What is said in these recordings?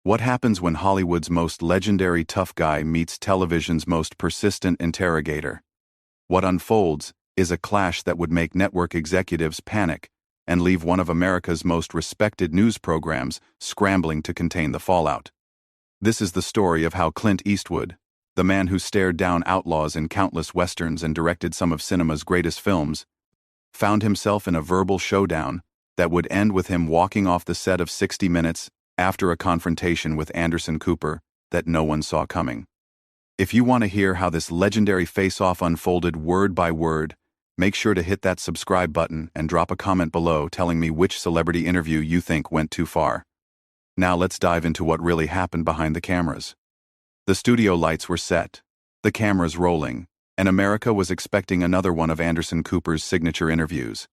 What happens when Hollywood's most legendary tough guy meets television's most persistent interrogator? What unfolds is a clash that would make network executives panic and leave one of America's most respected news programs scrambling to contain the fallout. This is the story of how Clint Eastwood, the man who stared down outlaws in countless westerns and directed some of cinema's greatest films, found himself in a verbal showdown that would end with him walking off the set of 60 Minutes after a confrontation with Anderson Cooper that no one saw coming. If you want to hear how this legendary face-off unfolded word by word, make sure to hit that subscribe button and drop a comment below telling me which celebrity interview you think went too far. Now let's dive into what really happened behind the cameras. The studio lights were set, the cameras rolling, and America was expecting another one of Anderson Cooper's signature interviews.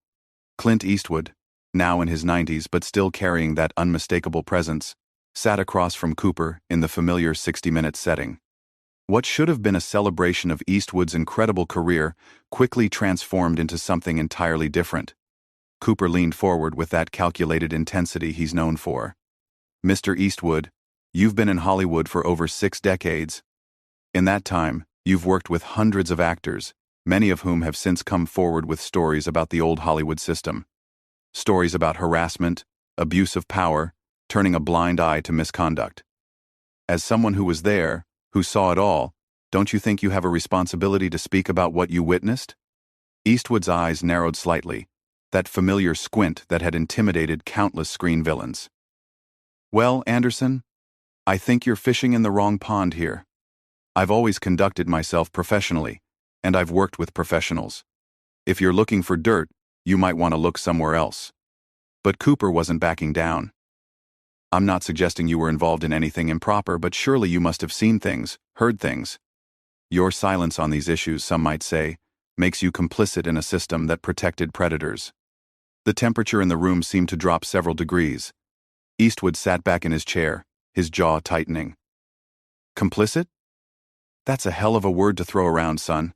Clint Eastwood, now in his 90s but still carrying that unmistakable presence, sat across from Cooper in the familiar 60 Minutes setting. What should have been a celebration of Eastwood's incredible career quickly transformed into something entirely different. Cooper leaned forward with that calculated intensity he's known for. "Mr. Eastwood, you've been in Hollywood for over 6 decades. In that time, you've worked with hundreds of actors, many of whom have since come forward with stories about the old Hollywood system. Stories about harassment, abuse of power, turning a blind eye to misconduct. As someone who was there, who saw it all, don't you think you have a responsibility to speak about what you witnessed?" Eastwood's eyes narrowed slightly, that familiar squint that had intimidated countless screen villains. "Well, Anderson, I think you're fishing in the wrong pond here. I've always conducted myself professionally, and I've worked with professionals. If you're looking for dirt, you might want to look somewhere else." But Cooper wasn't backing down. "I'm not suggesting you were involved in anything improper, but surely you must have seen things, heard things. Your silence on these issues, some might say, makes you complicit in a system that protected predators." The temperature in the room seemed to drop several degrees. Eastwood sat back in his chair, his jaw tightening. "Complicit? That's a hell of a word to throw around, son.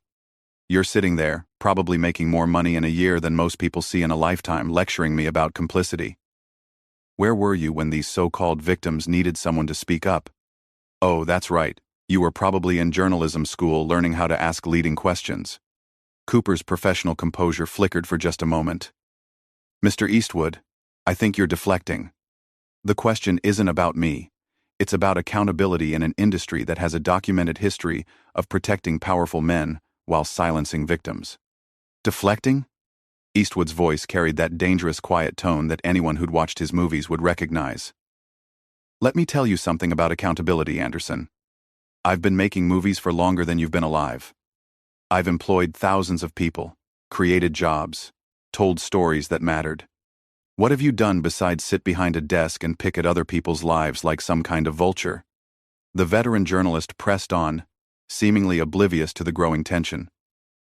You're sitting there, probably making more money in a year than most people see in a lifetime, lecturing me about complicity. Where were you when these so-called victims needed someone to speak up? Oh, that's right, you were probably in journalism school learning how to ask leading questions." Cooper's professional composure flickered for just a moment. "Mr. Eastwood, I think you're deflecting. The question isn't about me. It's about accountability in an industry that has a documented history of protecting powerful men while silencing victims." "Deflecting?" Eastwood's voice carried that dangerous quiet tone that anyone who'd watched his movies would recognize. "Let me tell you something about accountability, Anderson. I've been making movies for longer than you've been alive. I've employed thousands of people, created jobs, told stories that mattered. What have you done besides sit behind a desk and pick at other people's lives like some kind of vulture?" The veteran journalist pressed on, seemingly oblivious to the growing tension.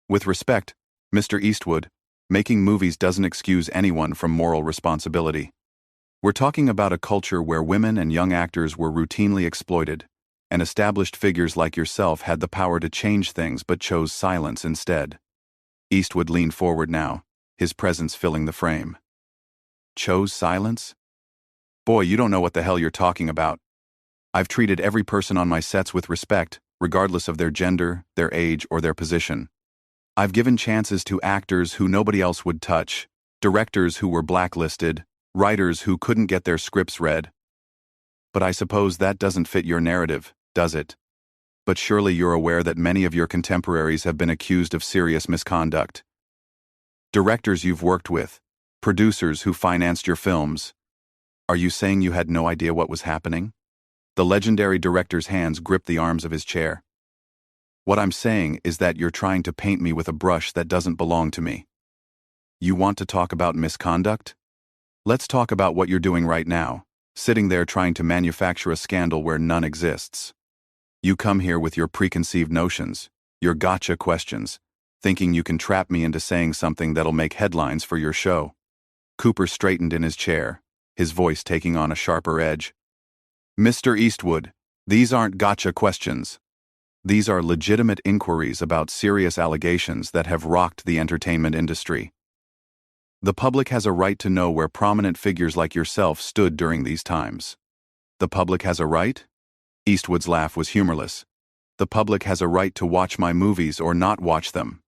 "With respect, Mr. Eastwood, making movies doesn't excuse anyone from moral responsibility. We're talking about a culture where women and young actors were routinely exploited, and established figures like yourself had the power to change things but chose silence instead." Eastwood leaned forward now, his presence filling the frame. "Chose silence? Boy, you don't know what the hell you're talking about. I've treated every person on my sets with respect, regardless of their gender, their age, or their position. I've given chances to actors who nobody else would touch, directors who were blacklisted, writers who couldn't get their scripts read. But I suppose that doesn't fit your narrative, does it? But surely you're aware that many of your contemporaries have been accused of serious misconduct. Directors you've worked with, producers who financed your films. Are you saying you had no idea what was happening?" The legendary director's hands gripped the arms of his chair. "What I'm saying is that you're trying to paint me with a brush that doesn't belong to me. You want to talk about misconduct? Let's talk about what you're doing right now, sitting there trying to manufacture a scandal where none exists. You come here with your preconceived notions, your gotcha questions, thinking you can trap me into saying something that'll make headlines for your show." Cooper straightened in his chair, his voice taking on a sharper edge. "Mr. Eastwood, these aren't gotcha questions. These are legitimate inquiries about serious allegations that have rocked the entertainment industry. The public has a right to know where prominent figures like yourself stood during these times. The public has a right? Eastwood's laugh was humorless. The public has a right to watch my movies or not watch them.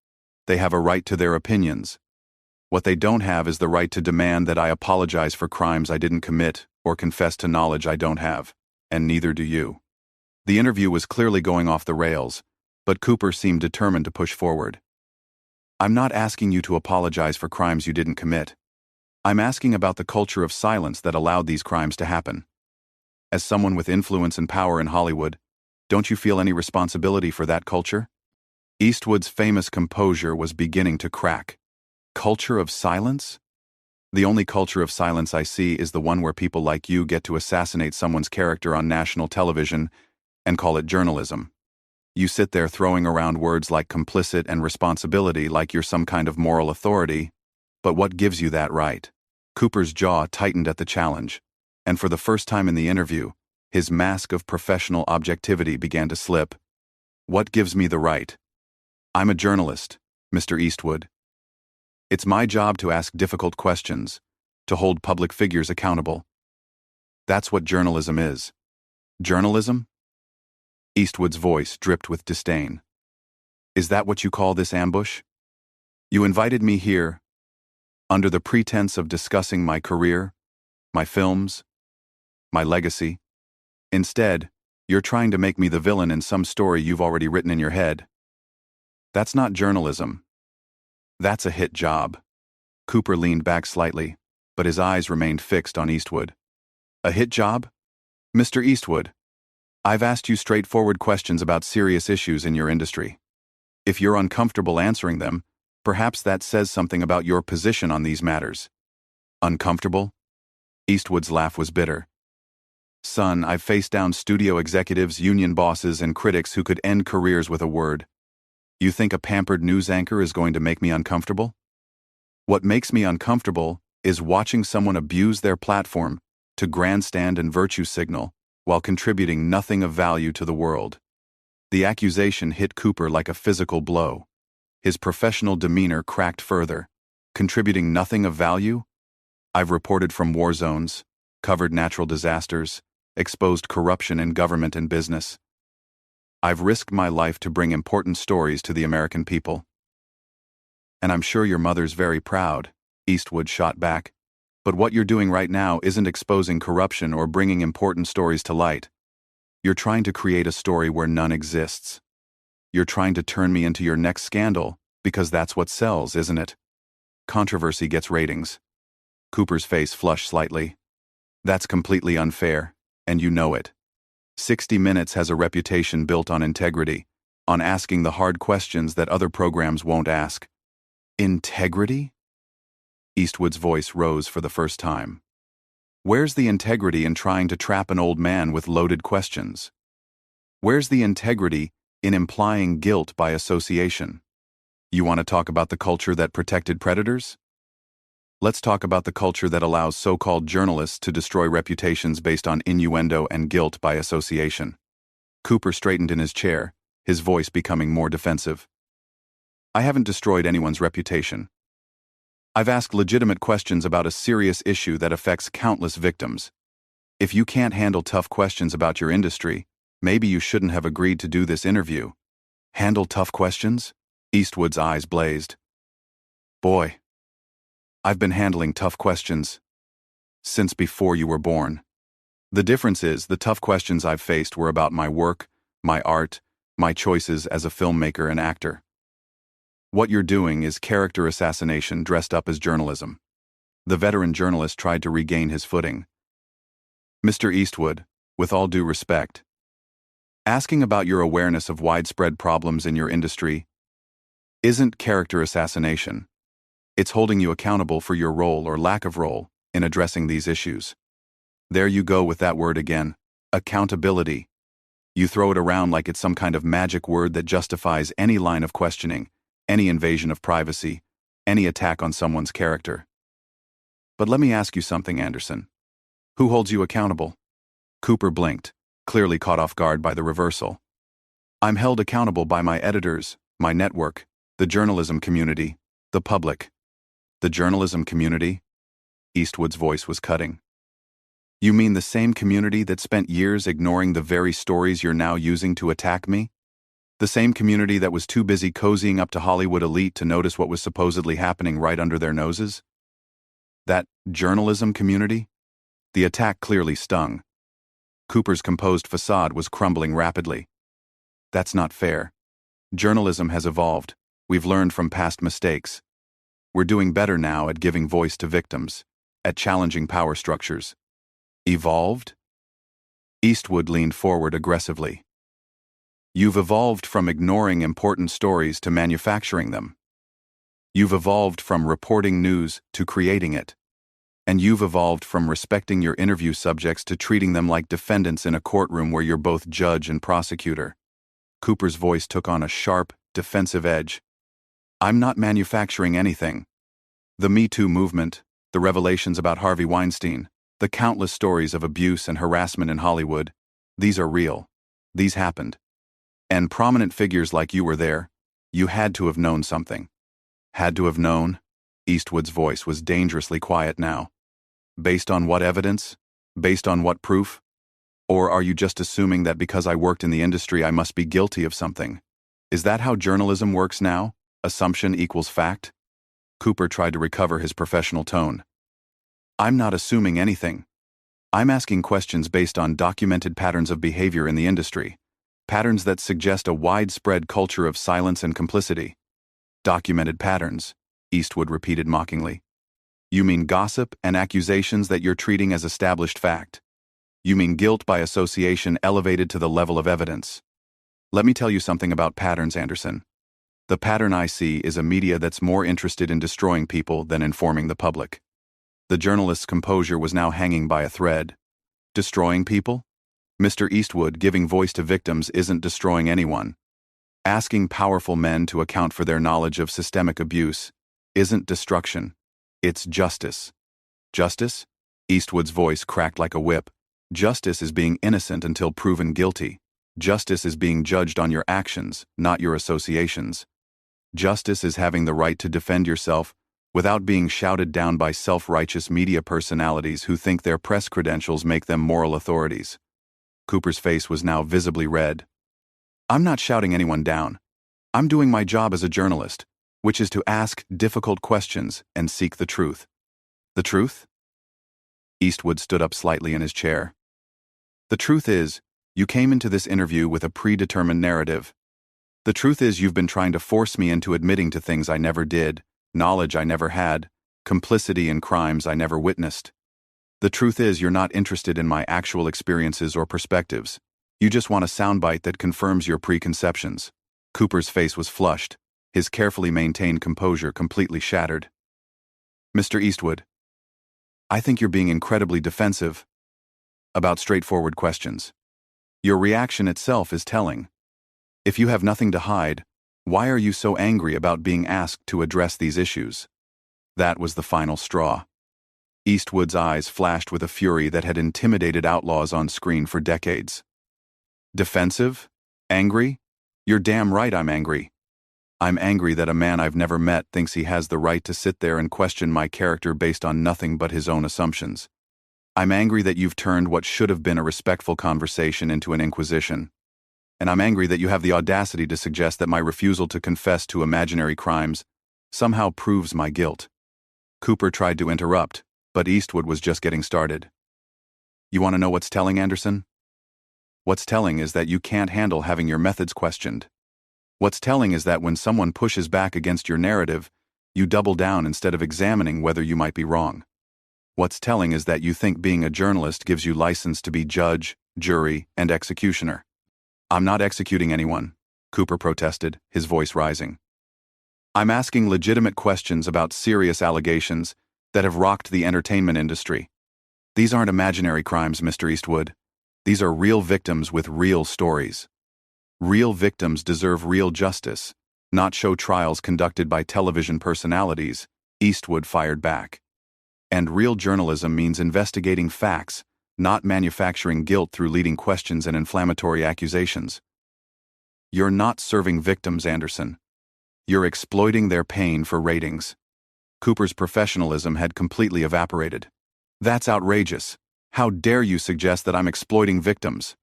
They have a right to their opinions. What they don't have is the right to demand that I apologize for crimes I didn't commit or confess to knowledge I don't have, and neither do you. The interview was clearly going off the rails, but Cooper seemed determined to push forward. I'm not asking you to apologize for crimes you didn't commit. I'm asking about the culture of silence that allowed these crimes to happen. As someone with influence and power in Hollywood, don't you feel any responsibility for that culture? Eastwood's famous composure was beginning to crack. Culture of silence? The only culture of silence I see is the one where people like you get to assassinate someone's character on national television and call it journalism. You sit there throwing around words like complicit and responsibility like you're some kind of moral authority, but what gives you that right? Cooper's jaw tightened at the challenge, and for the first time in the interview, his mask of professional objectivity began to slip. What gives me the right? I'm a journalist, Mr. Eastwood. It's my job to ask difficult questions, to hold public figures accountable. That's what journalism is. Journalism? Eastwood's voice dripped with disdain. Is that what you call this ambush? You invited me here, under the pretense of discussing my career, my films, my legacy. Instead, you're trying to make me the villain in some story you've already written in your head. That's not journalism. That's a hit job. Cooper leaned back slightly, but his eyes remained fixed on Eastwood. A hit job? Mr. Eastwood, I've asked you straightforward questions about serious issues in your industry. If you're uncomfortable answering them, perhaps that says something about your position on these matters. Uncomfortable? Eastwood's laugh was bitter. Son, I've faced down studio executives, union bosses, and critics who could end careers with a word. You think a pampered news anchor is going to make me uncomfortable? What makes me uncomfortable is watching someone abuse their platform to grandstand and virtue signal while contributing nothing of value to the world. The accusation hit Cooper like a physical blow. His professional demeanor cracked further. Contributing nothing of value? I've reported from war zones, covered natural disasters, exposed corruption in government and business. I've risked my life to bring important stories to the American people. And I'm sure your mother's very proud, Eastwood shot back. But what you're doing right now isn't exposing corruption or bringing important stories to light. You're trying to create a story where none exists. You're trying to turn me into your next scandal, because that's what sells, isn't it? Controversy gets ratings. Cooper's face flushed slightly. That's completely unfair, and you know it. 60 Minutes has a reputation built on integrity, on asking the hard questions that other programs won't ask. Integrity? Eastwood's voice rose for the first time. Where's the integrity in trying to trap an old man with loaded questions? Where's the integrity in implying guilt by association? You want to talk about the culture that protected predators? Let's talk about the culture that allows so-called journalists to destroy reputations based on innuendo and guilt by association. Cooper straightened in his chair, his voice becoming more defensive. I haven't destroyed anyone's reputation. I've asked legitimate questions about a serious issue that affects countless victims. If you can't handle tough questions about your industry, maybe you shouldn't have agreed to do this interview. Handle tough questions? Eastwood's eyes blazed. Boy, I've been handling tough questions since before you were born. The difference is the tough questions I've faced were about my work, my art, my choices as a filmmaker and actor. What you're doing is character assassination dressed up as journalism. The veteran journalist tried to regain his footing. Mr. Eastwood, with all due respect, asking about your awareness of widespread problems in your industry isn't character assassination. It's holding you accountable for your role or lack of role in addressing these issues. There you go with that word again. Accountability. You throw it around like it's some kind of magic word that justifies any line of questioning, any invasion of privacy, any attack on someone's character. But let me ask you something, Anderson. Who holds you accountable? Cooper blinked, clearly caught off guard by the reversal. I'm held accountable by my editors, my network, the journalism community, the public. The journalism community? Eastwood's voice was cutting. You mean the same community that spent years ignoring the very stories you're now using to attack me? The same community that was too busy cozying up to Hollywood elite to notice what was supposedly happening right under their noses? That journalism community? The attack clearly stung. Cooper's composed facade was crumbling rapidly. That's not fair. Journalism has evolved. We've learned from past mistakes. We're doing better now at giving voice to victims, at challenging power structures. Evolved? Eastwood leaned forward aggressively. You've evolved from ignoring important stories to manufacturing them. You've evolved from reporting news to creating it. And you've evolved from respecting your interview subjects to treating them like defendants in a courtroom where you're both judge and prosecutor. Cooper's voice took on a sharp, defensive edge. I'm not manufacturing anything. The Me Too movement, the revelations about Harvey Weinstein, the countless stories of abuse and harassment in Hollywood, these are real. These happened. And prominent figures like you were there. You had to have known something. Had to have known? Eastwood's voice was dangerously quiet now. Based on what evidence? Based on what proof? Or are you just assuming that because I worked in the industry I must be guilty of something? Is that how journalism works now? Assumption equals fact? Cooper tried to recover his professional tone. I'm not assuming anything. I'm asking questions based on documented patterns of behavior in the industry, patterns that suggest a widespread culture of silence and complicity. Documented patterns, Eastwood repeated mockingly. You mean gossip and accusations that you're treating as established fact. You mean guilt by association elevated to the level of evidence. Let me tell you something about patterns, Anderson. The pattern I see is a media that's more interested in destroying people than informing the public. The journalist's composure was now hanging by a thread. Destroying people? Mr. Eastwood, giving voice to victims isn't destroying anyone. Asking powerful men to account for their knowledge of systemic abuse isn't destruction. It's justice. Justice? Eastwood's voice cracked like a whip. Justice is being innocent until proven guilty. Justice is being judged on your actions, not your associations. Justice is having the right to defend yourself without being shouted down by self-righteous media personalities who think their press credentials make them moral authorities. Cooper's face was now visibly red. I'm not shouting anyone down. I'm doing my job as a journalist, which is to ask difficult questions and seek the truth. The truth? Eastwood stood up slightly in his chair. The truth is, you came into this interview with a predetermined narrative. The truth is you've been trying to force me into admitting to things I never did, knowledge I never had, complicity in crimes I never witnessed. The truth is you're not interested in my actual experiences or perspectives. You just want a soundbite that confirms your preconceptions. Cooper's face was flushed, his carefully maintained composure completely shattered. Mr. Eastwood, I think you're being incredibly defensive about straightforward questions. Your reaction itself is telling. If you have nothing to hide, why are you so angry about being asked to address these issues? That was the final straw. Eastwood's eyes flashed with a fury that had intimidated outlaws on screen for decades. Defensive? Angry? You're damn right I'm angry. I'm angry that a man I've never met thinks he has the right to sit there and question my character based on nothing but his own assumptions. I'm angry that you've turned what should have been a respectful conversation into an inquisition. And I'm angry that you have the audacity to suggest that my refusal to confess to imaginary crimes somehow proves my guilt. Cooper tried to interrupt, but Eastwood was just getting started. You want to know what's telling, Anderson? What's telling is that you can't handle having your methods questioned. What's telling is that when someone pushes back against your narrative, you double down instead of examining whether you might be wrong. What's telling is that you think being a journalist gives you license to be judge, jury, and executioner. I'm not executing anyone, Cooper protested, his voice rising. I'm asking legitimate questions about serious allegations that have rocked the entertainment industry. These aren't imaginary crimes, Mr. Eastwood. These are real victims with real stories. Real victims deserve real justice, not show trials conducted by television personalities, Eastwood fired back. And real journalism means investigating facts, not manufacturing guilt through leading questions and inflammatory accusations. You're not serving victims, Anderson. You're exploiting their pain for ratings. Cooper's professionalism had completely evaporated. That's outrageous. How dare you suggest that I'm exploiting victims?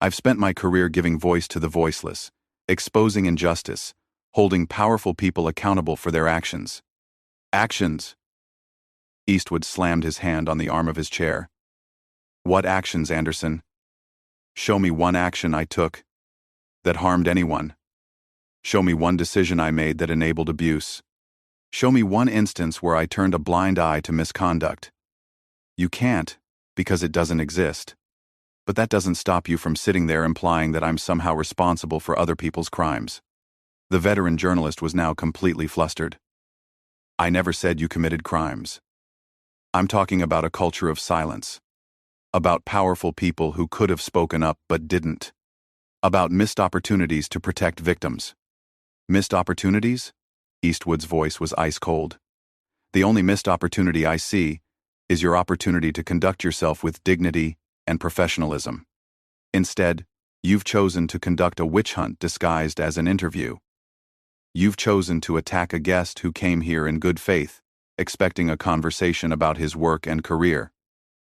I've spent my career giving voice to the voiceless, exposing injustice, holding powerful people accountable for their actions. Actions? Eastwood slammed his hand on the arm of his chair. What actions, Anderson? Show me one action I took that harmed anyone. Show me one decision I made that enabled abuse. Show me one instance where I turned a blind eye to misconduct. You can't, because it doesn't exist. But that doesn't stop you from sitting there implying that I'm somehow responsible for other people's crimes. The veteran journalist was now completely flustered. I never said you committed crimes. I'm talking about a culture of silence. About powerful people who could have spoken up but didn't. About missed opportunities to protect victims. Missed opportunities? Eastwood's voice was ice cold. The only missed opportunity I see is your opportunity to conduct yourself with dignity and professionalism. Instead, you've chosen to conduct a witch hunt disguised as an interview. You've chosen to attack a guest who came here in good faith, expecting a conversation about his work and career.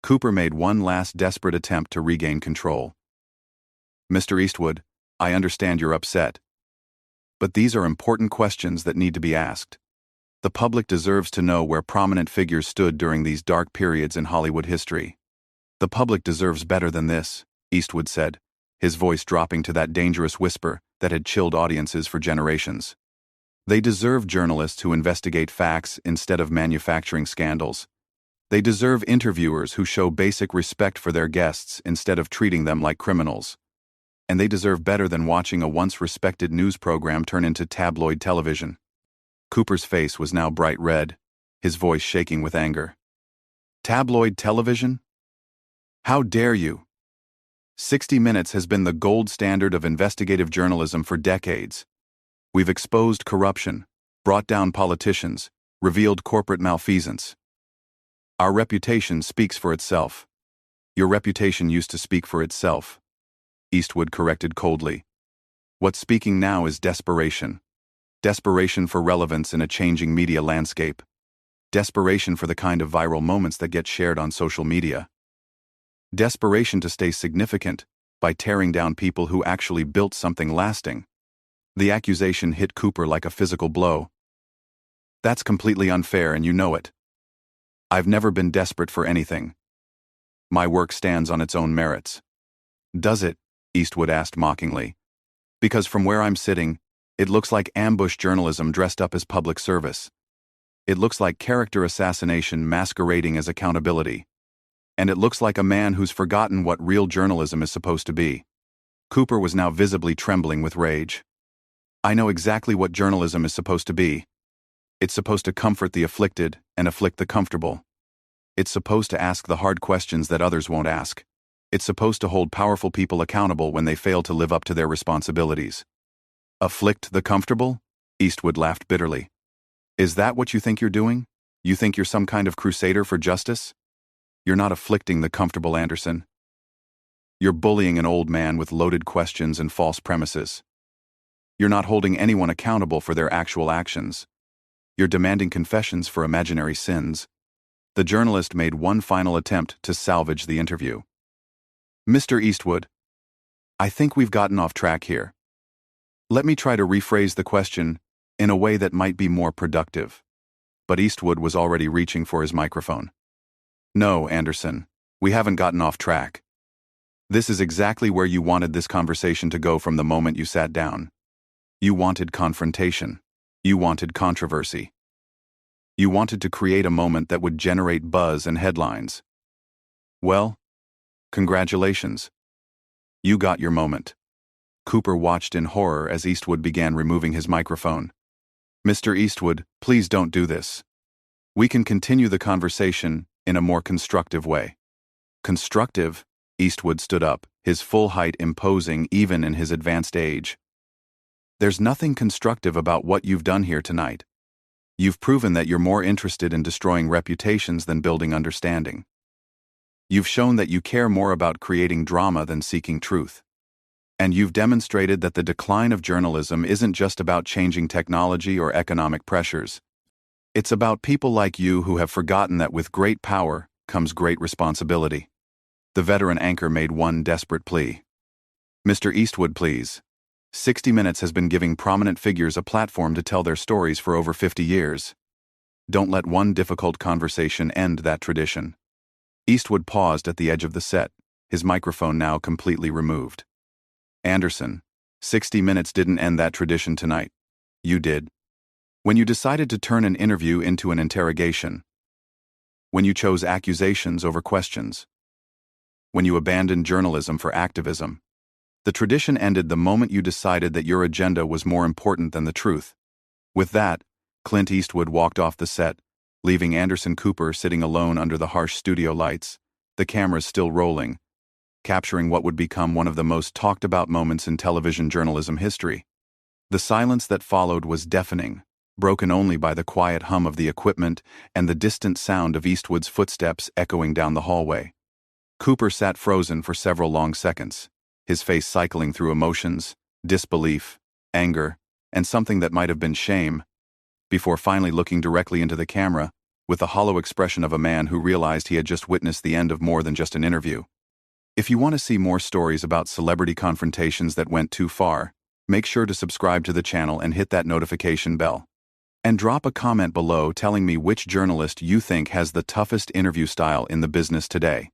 Cooper made one last desperate attempt to regain control. Mr. Eastwood, I understand you're upset. But these are important questions that need to be asked. The public deserves to know where prominent figures stood during these dark periods in Hollywood history. The public deserves better than this, Eastwood said, his voice dropping to that dangerous whisper that had chilled audiences for generations. They deserve journalists who investigate facts instead of manufacturing scandals. They deserve interviewers who show basic respect for their guests instead of treating them like criminals. And they deserve better than watching a once-respected news program turn into tabloid television. Cooper's face was now bright red, his voice shaking with anger. Tabloid television? How dare you? 60 Minutes has been the gold standard of investigative journalism for decades. We've exposed corruption, brought down politicians, revealed corporate malfeasance. Our reputation speaks for itself. Your reputation used to speak for itself, Eastwood corrected coldly. What's speaking now is desperation. Desperation for relevance in a changing media landscape. Desperation for the kind of viral moments that get shared on social media. Desperation to stay significant by tearing down people who actually built something lasting. The accusation hit Cooper like a physical blow. That's completely unfair and you know it. I've never been desperate for anything. My work stands on its own merits. Does it? Eastwood asked mockingly. Because from where I'm sitting, it looks like ambush journalism dressed up as public service. It looks like character assassination masquerading as accountability. And it looks like a man who's forgotten what real journalism is supposed to be. Cooper was now visibly trembling with rage. I know exactly what journalism is supposed to be. It's supposed to comfort the afflicted and afflict the comfortable. It's supposed to ask the hard questions that others won't ask. It's supposed to hold powerful people accountable when they fail to live up to their responsibilities. Afflict the comfortable? Eastwood laughed bitterly. Is that what you think you're doing? You think you're some kind of crusader for justice? You're not afflicting the comfortable, Anderson. You're bullying an old man with loaded questions and false premises. You're not holding anyone accountable for their actual actions. You're demanding confessions for imaginary sins. The journalist made one final attempt to salvage the interview. Mr. Eastwood, I think we've gotten off track here. Let me try to rephrase the question in a way that might be more productive. But Eastwood was already reaching for his microphone. No, Anderson, we haven't gotten off track. This is exactly where you wanted this conversation to go from the moment you sat down. You wanted confrontation. You wanted controversy. You wanted to create a moment that would generate buzz and headlines. Well, congratulations. You got your moment. Cooper watched in horror as Eastwood began removing his microphone. Mr. Eastwood, please don't do this. We can continue the conversation in a more constructive way. Constructive? Eastwood stood up, his full height imposing even in his advanced age. There's nothing constructive about what you've done here tonight. You've proven that you're more interested in destroying reputations than building understanding. You've shown that you care more about creating drama than seeking truth. And you've demonstrated that the decline of journalism isn't just about changing technology or economic pressures. It's about people like you who have forgotten that with great power comes great responsibility. The veteran anchor made one desperate plea. "Mr. Eastwood, please. 60 Minutes has been giving prominent figures a platform to tell their stories for over 50 years. Don't let one difficult conversation end that tradition." Eastwood paused at the edge of the set, his microphone now completely removed. "Anderson, 60 Minutes didn't end that tradition tonight. You did. When you decided to turn an interview into an interrogation. When you chose accusations over questions. When you abandoned journalism for activism. The tradition ended the moment you decided that your agenda was more important than the truth." With that, Clint Eastwood walked off the set, leaving Anderson Cooper sitting alone under the harsh studio lights, the cameras still rolling, capturing what would become one of the most talked-about moments in television journalism history. The silence that followed was deafening, broken only by the quiet hum of the equipment and the distant sound of Eastwood's footsteps echoing down the hallway. Cooper sat frozen for several long seconds, his face cycling through emotions, disbelief, anger, and something that might have been shame, before finally looking directly into the camera, with the hollow expression of a man who realized he had just witnessed the end of more than just an interview. If you want to see more stories about celebrity confrontations that went too far, make sure to subscribe to the channel and hit that notification bell. And drop a comment below telling me which journalist you think has the toughest interview style in the business today.